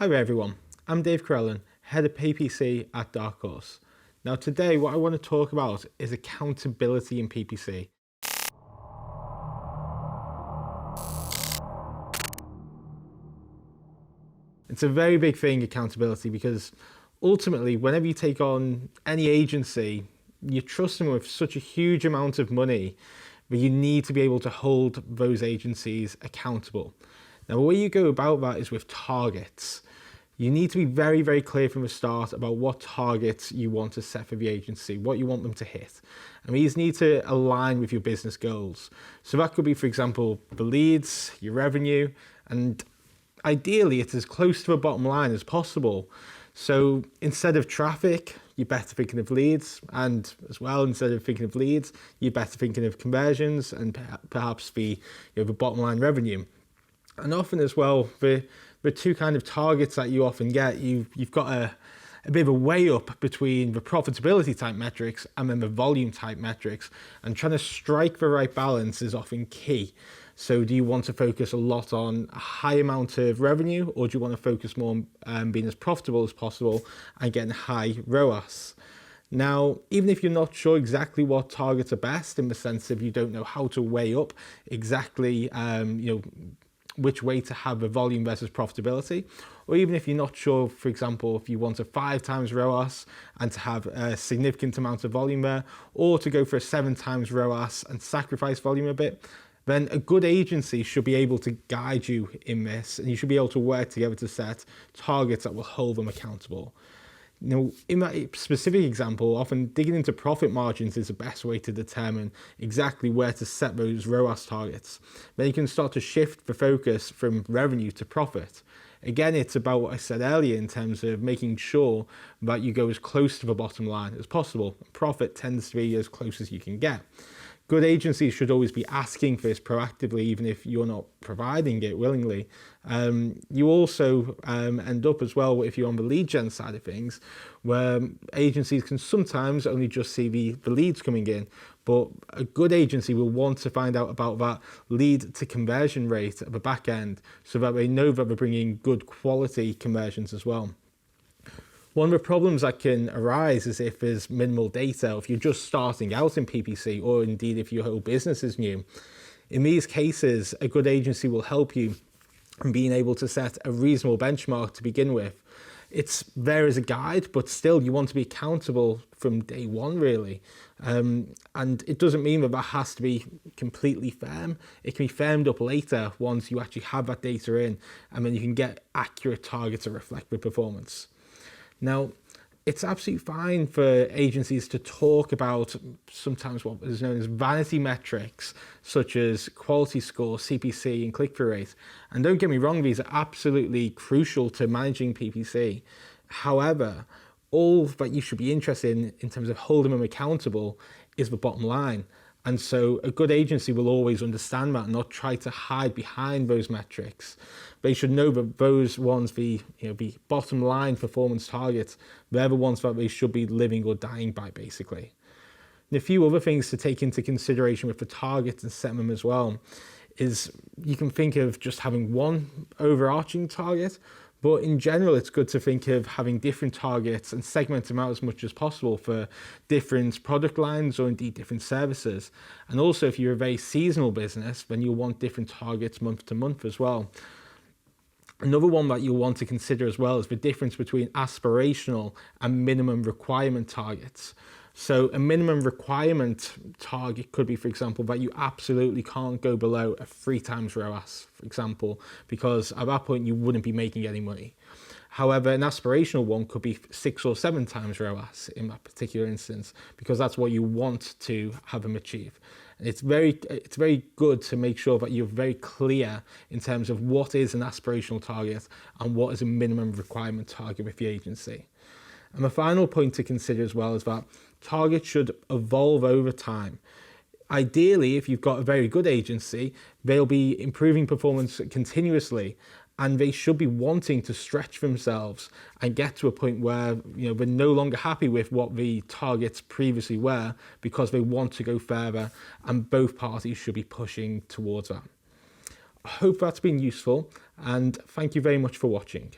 Hi there everyone, I'm Dave Crellin, Head of PPC at Dark Horse. Now today what I want to talk about is accountability in PPC. It's a very big thing, accountability, because ultimately whenever you take on any agency, you're trusting them with such a huge amount of money that you need to be able to hold those agencies accountable. Now the way you go about that is with targets. You need to be very, very clear from the start about what targets you want to set for the agency, what you want them to hit. And these need to align with your business goals. So that could be, for example, the leads, your revenue, and ideally it's as close to the bottom line as possible. So instead of traffic, you're better thinking of leads, and as well, instead of thinking of leads, you're better thinking of conversions and perhaps the bottom line revenue. And often as well, the two kind of targets that you often get, you've got a bit of a way up between the profitability type metrics and then the volume type metrics, and trying to strike the right balance is often key. So do you want to focus a lot on a high amount of revenue, or do you want to focus more on being as profitable as possible and getting high ROAS? Now, even if you're not sure exactly what targets are best, in the sense of you don't know how to weigh up exactly which way to have the volume versus profitability, or even if you're not sure, for example, if you want a 5 times ROAS and to have a significant amount of volume there, or to go for a 7 times ROAS and sacrifice volume a bit, then a good agency should be able to guide you in this, and you should be able to work together to set targets that will hold them accountable. Now, in that specific example, often digging into profit margins is the best way to determine exactly where to set those ROAS targets. Then you can start to shift the focus from revenue to profit. Again, it's about what I said earlier in terms of making sure that you go as close to the bottom line as possible. Profit tends to be as close as you can get. Good agencies should always be asking for this proactively, even if you're not providing it willingly. You also end up as well, if you're on the lead gen side of things, where agencies can sometimes only just see the leads coming in, but a good agency will want to find out about that lead to conversion rate at the back end, so that they know that they're bringing good quality conversions as well. One of the problems that can arise is if there's minimal data, if you're just starting out in PPC, or indeed if your whole business is new. In these cases, a good agency will help you in being able to set a reasonable benchmark to begin with. It's there as a guide, but still you want to be accountable from day one, really. And it doesn't mean that has to be completely firm. It can be firmed up later once you actually have that data in, and then you can get accurate targets that reflect the performance. Now, it's absolutely fine for agencies to talk about sometimes what is known as vanity metrics, such as quality score, CPC, and click-through rate. And don't get me wrong, these are absolutely crucial to managing PPC. However, all that you should be interested in terms of holding them accountable is the bottom line. And so a good agency will always understand that and not try to hide behind those metrics. They should know that those ones, the bottom line performance targets, they're the ones that they should be living or dying by, basically. And a few other things to take into consideration with the targets and setting them as well is you can think of just having one overarching target, but in general, it's good to think of having different targets and segment them out as much as possible for different product lines or indeed different services. And also, if you're a very seasonal business, then you'll want different targets month to month as well. Another one that you'll want to consider as well is the difference between aspirational and minimum requirement targets. So a minimum requirement target could be, for example, that you absolutely can't go below a 3 times ROAS, for example, because at that point you wouldn't be making any money. However, an aspirational one could be 6 or 7 times ROAS in that particular instance, because that's what you want to have them achieve. And it's very good to make sure that you're very clear in terms of what is an aspirational target and what is a minimum requirement target with the agency. And the final point to consider as well is that targets should evolve over time. Ideally, if you've got a very good agency, they'll be improving performance continuously, and they should be wanting to stretch themselves and get to a point where they're no longer happy with what the targets previously were, because they want to go further, and both parties should be pushing towards that. I hope that's been useful, and thank you very much for watching.